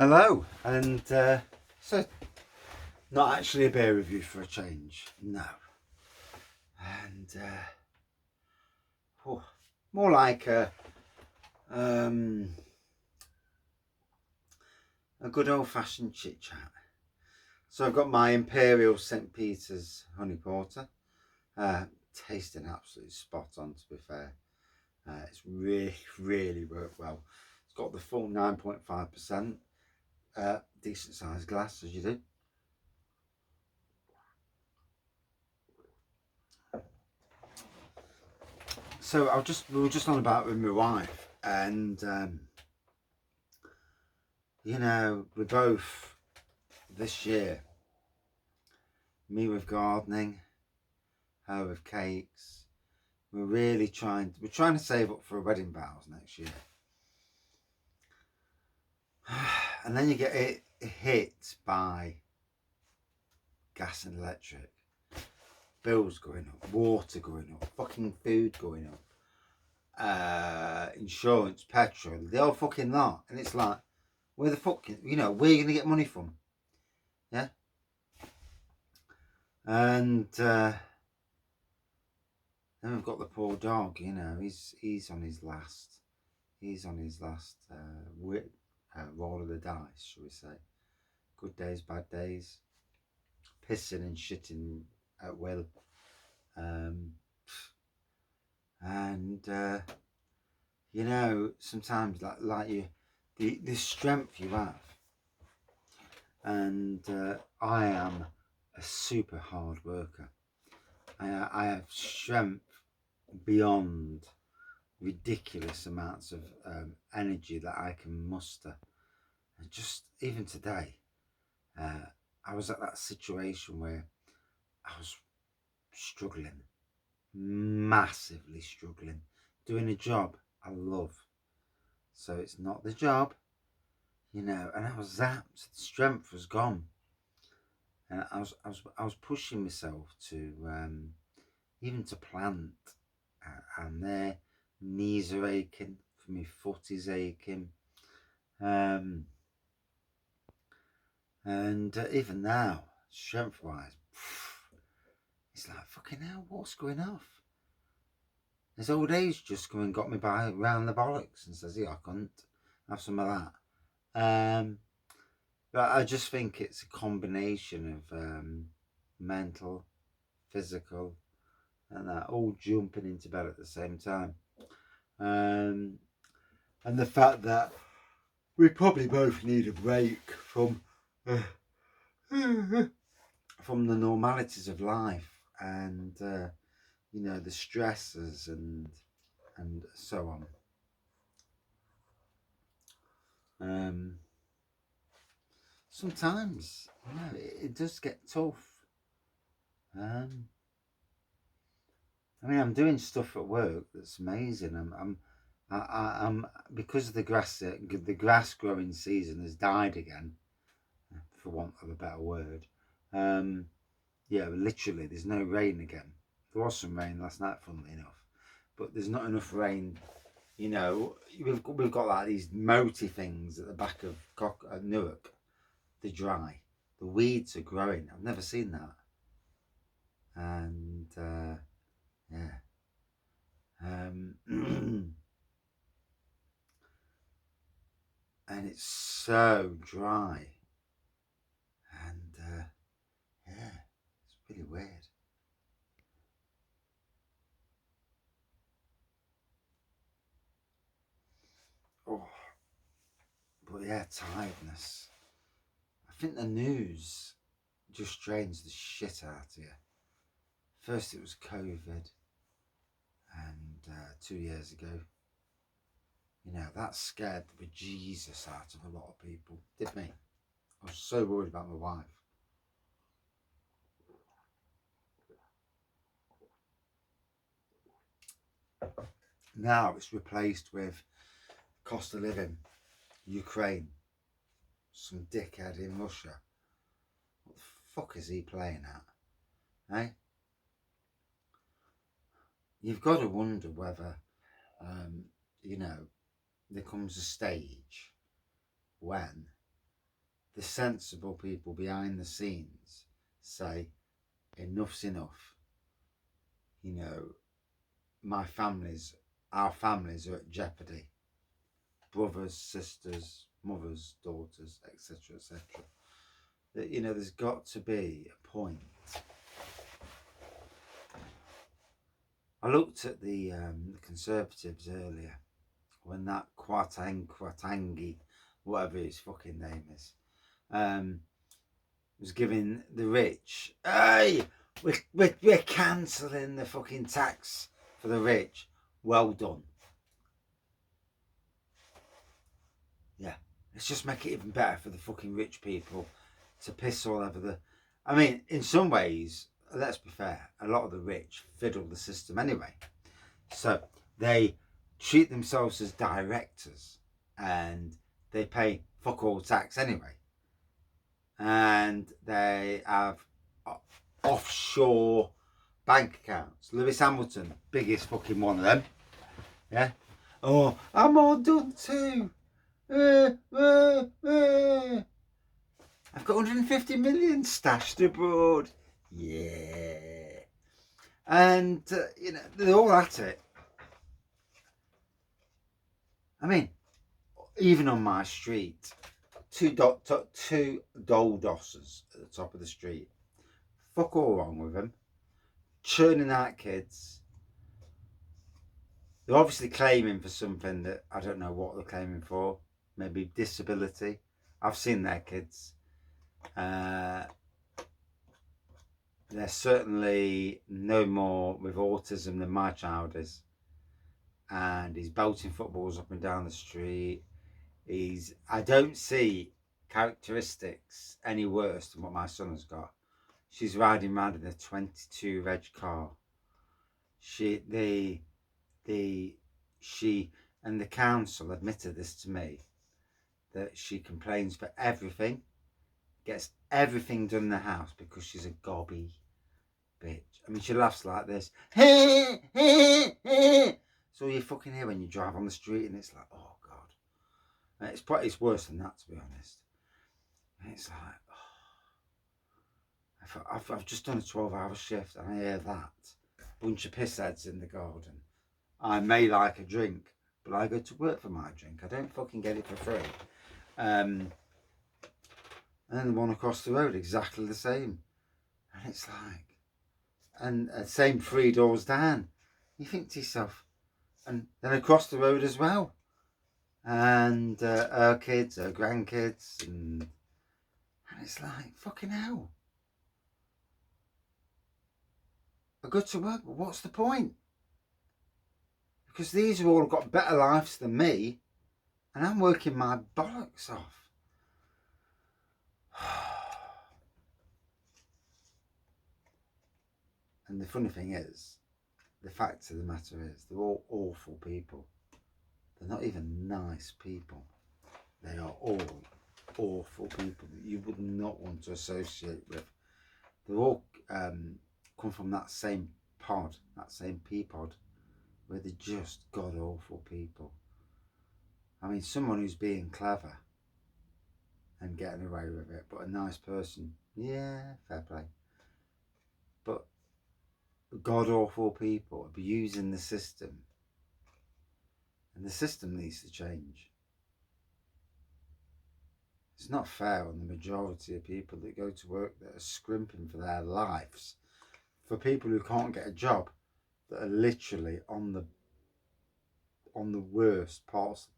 Hello, and so not actually a beer review for a change, no, and more like a good old-fashioned chit chat. So I've got my Imperial St. Peter's Honey Porter, tasting absolutely spot on. To be fair, it's really worked well. It's got the full 9.5%, decent sized glass as you do. So we were just on about with my wife, and you know, we both this year, me with gardening, her with cakes, we're trying to save up for a wedding vows next year. And then you get hit by gas and electric, bills going up, water going up, fucking food going up, insurance, petrol, the whole fucking lot. And it's like, where the fuck, where are you going to get money from? Yeah. And then we've got the poor dog. He's on his last roll of the dice, shall we say? Good days, bad days, pissing and shitting at will, and sometimes like you, the strength you have, and I am a super hard worker. I have strength beyond ridiculous amounts of energy that I can muster. And just even today, I was at that situation where I was struggling, massively struggling, doing a job I love. So it's not the job, and I was zapped. The strength was gone. And I was pushing myself to even to plant, and their knees are aching, for my foot is aching, and even now, strength wise, it's like, fucking hell, what's going off? His old age just come and got me by round the bollocks and says, yeah, I can't have some of that. But I just think it's a combination of mental, physical, and that all jumping into bed at the same time. And the fact that we probably both need a break from the normalities of life, and the stresses and so on. Sometimes it does get tough. I'm doing stuff at work that's amazing. I'm because the grass growing season has died again, for want of a better word. Literally, there's no rain again. There was some rain last night, funnily enough, but there's not enough rain. We've got like these moaty things at the back of Newark. They're dry. The weeds are growing. I've never seen that. And yeah. And it's so dry. And it's really weird. Oh, but yeah, tiredness. I think the news just drains the shit out of you. First it was COVID, and 2 years ago, that scared the bejesus out of a lot of people. Did me. I was so worried about my wife. Now it's replaced with cost of living, Ukraine, some dickhead in Russia. What the fuck is he playing at? Eh? You've got to wonder whether, there comes a stage when the sensible people behind the scenes say, enough's enough. You know, our families are at jeopardy. Brothers, sisters, mothers, daughters, etc., etc. That, you know, there's got to be a point. I looked at the Conservatives earlier when that Kwatangi, whatever his fucking name is, was giving the rich, hey, we're cancelling the fucking tax for the rich. Well done. Yeah, let's just make it even better for the fucking rich people to piss all over the... I mean, in some ways, let's be fair, a lot of the rich fiddle the system anyway. So they treat themselves as directors and they pay fuck all tax anyway. And they have offshore bank accounts. Lewis Hamilton, biggest fucking one of them. Yeah. Oh, I'm all done too. I've got 150 million stashed abroad. Yeah. And, you know, they're all at it. I mean, even on my street, two doldosses at the top of the street. Fuck all wrong with them. Churning out kids. They're obviously claiming for something that I don't know what they're claiming for. Maybe disability. I've seen their kids. They're certainly no more with autism than my child is. And he's belting footballs up and down the street. I don't see characteristics any worse than what my son has got. She's riding around in a 22 reg car. She and the council admitted this to me, that she complains for everything, gets everything done in the house because she's a gobby bitch. I mean, she laughs like this. So you fucking hear when you drive on the street, and it's like, oh god. And it's worse than that, to be honest. And it's like, oh, I've just done a 12-hour shift and I hear that bunch of pissheads in the garden. I may like a drink, but I go to work for my drink. I don't fucking get it for free. And then the one across the road, exactly the same. And it's like, and same 3 doors down. You think to yourself, and then across the road as well. And her kids, her grandkids, and it's like, fucking hell. I go to work, but what's the point? Because these have all got better lives than me, and I'm working my bollocks off. And the funny thing is, the fact of the matter is, they're all awful people. They're not even nice people. They are all awful people that you would not want to associate with. They're all come from that same pod, that same pea pod, where they're just god awful people. I mean, someone who's being clever and getting away with it, but a nice person, yeah, fair play. But god awful people abusing the system, and the system needs to change. It's not fair on the majority of people that go to work that are scrimping for their lives, for people who can't get a job, that are literally on the worst parts,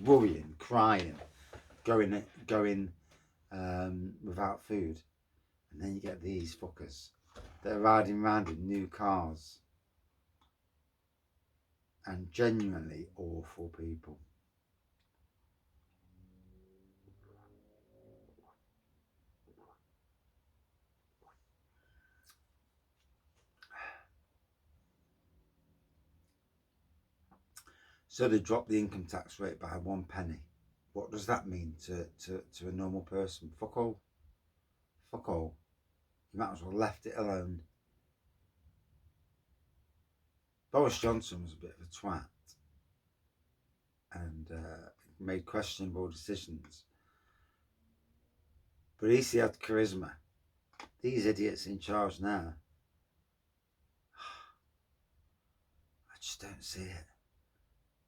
worrying, crying, going without food. And then you get these fuckers that are riding around in new cars, and genuinely awful people. So they dropped the income tax rate by 1 penny. What does that mean to a normal person? Fuck all. Fuck all. You might as well left it alone. Boris Johnson was a bit of a twat and made questionable decisions. But at least he had charisma. These idiots in charge now, I just don't see it.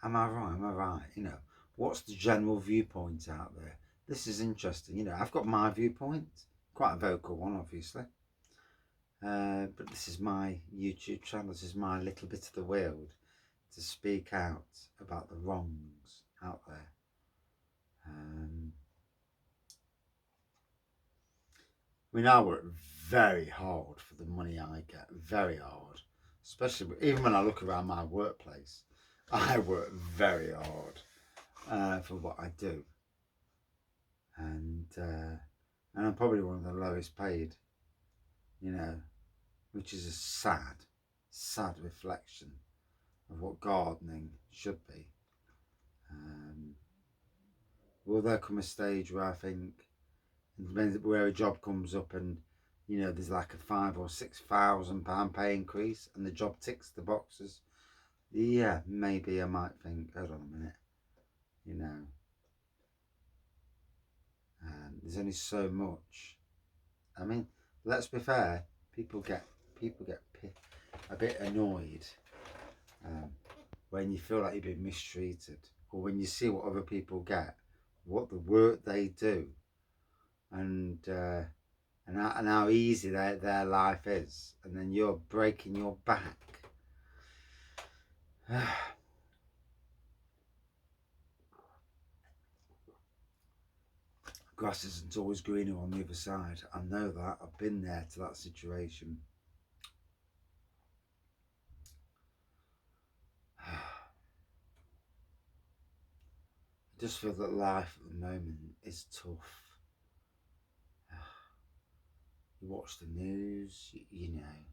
Am I right? Am I right? You know, what's the general viewpoint out there? This is interesting. You know, I've got my viewpoint, quite a vocal one, obviously. But this is my YouTube channel. This is my little bit of the world to speak out about the wrongs out there. I mean, I work very hard for the money I get, very hard. Especially even when I look around my workplace, I work very hard for what I do, and I'm probably one of the lowest paid, you know, which is a sad reflection of what gardening should be. Will there come a stage where I think, where a job comes up and, you know, there's like a £5,000 or £6,000 pay increase and the job ticks the boxes? Yeah, maybe I might think, hold on a minute, you know, there's only so much. I mean, let's be fair, people get a bit annoyed when you feel like you're being mistreated, or when you see what other people get, what the work they do, and how easy their life is, and then you're breaking your back. Grass isn't always greener on the other side. I know that. I've been there to that situation. I just feel that life at the moment is tough. You watch the news, you know,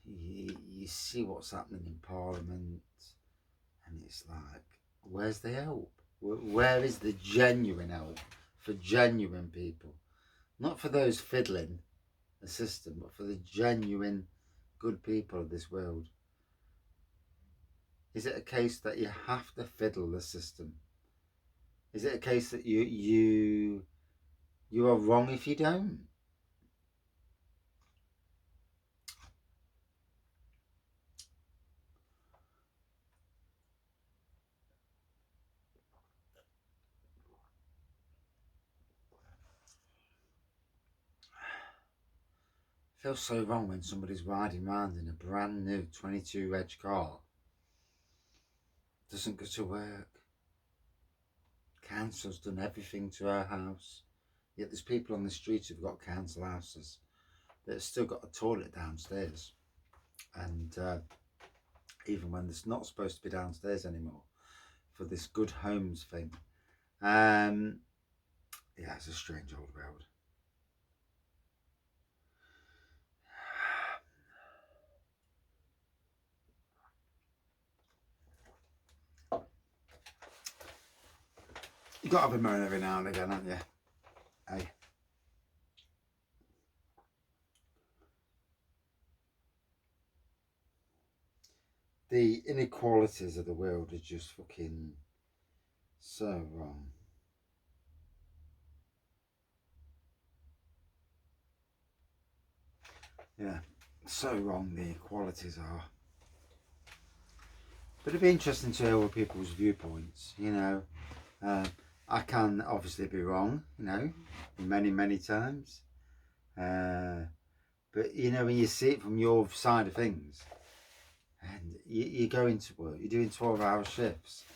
you see what's happening in Parliament, and it's like, where's the help? Where is the genuine help for genuine people? Not for those fiddling the system, but for the genuine good people of this world. Is it a case that you have to fiddle the system? Is it a case that you are wrong if you don't? It feels so wrong when somebody's riding around in a brand new 22 Reg car, doesn't go to work, council's done everything to our house, yet there's people on the street who've got council houses that have still got a toilet downstairs, and even when it's not supposed to be downstairs anymore for this good homes thing. Yeah, it's a strange old world. You've got to have a moan every now and again, haven't you? Hey. The inequalities of the world are just fucking so wrong. Yeah, so wrong the equalities are. But it'd be interesting to hear other people's viewpoints, you know. I can obviously be wrong, you know, many times. But, you know, when you see it from your side of things, and you go into work, you're doing 12-hour shifts,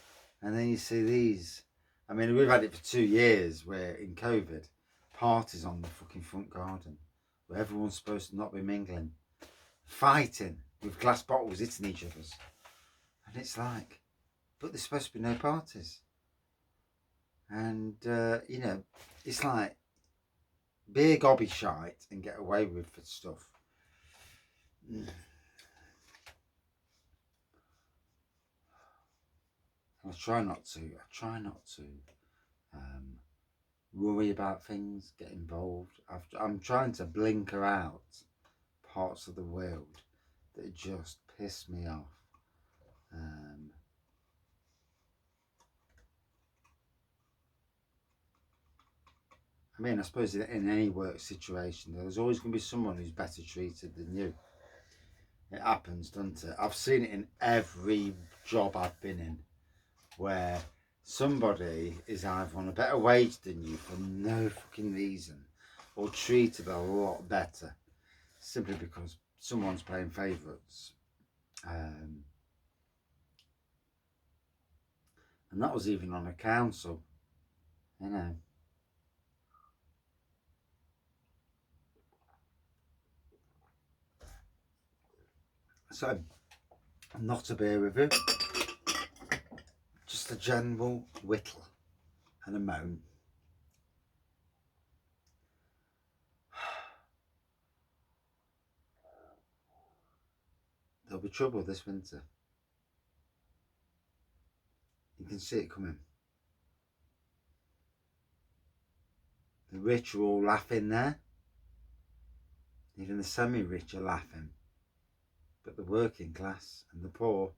and then you see these. I mean, we've had it for 2 years where in COVID, parties on the fucking front garden where everyone's supposed to not be mingling, fighting with glass bottles hitting each other's. And it's like, but there's supposed to be no parties. And, you know, it's like, be a gobby shite and get away with stuff. I try not to worry about things, get involved. I'm trying to blinker out parts of the world that just piss me off. I I mean, I suppose in any work situation, there's always going to be someone who's better treated than you. It happens, doesn't it? I've seen it in every job I've been in, where somebody is either on a better wage than you for no fucking reason, or treated a lot better, simply because someone's playing favourites. And that was even on a council, you know. So, not a beer review, just a general whittle and a moan. There'll be trouble this winter. You can see it coming. The rich are all laughing there. Even the semi-rich are laughing. But the working class and the poor,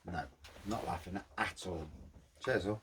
no, not laughing at all. Cheers all.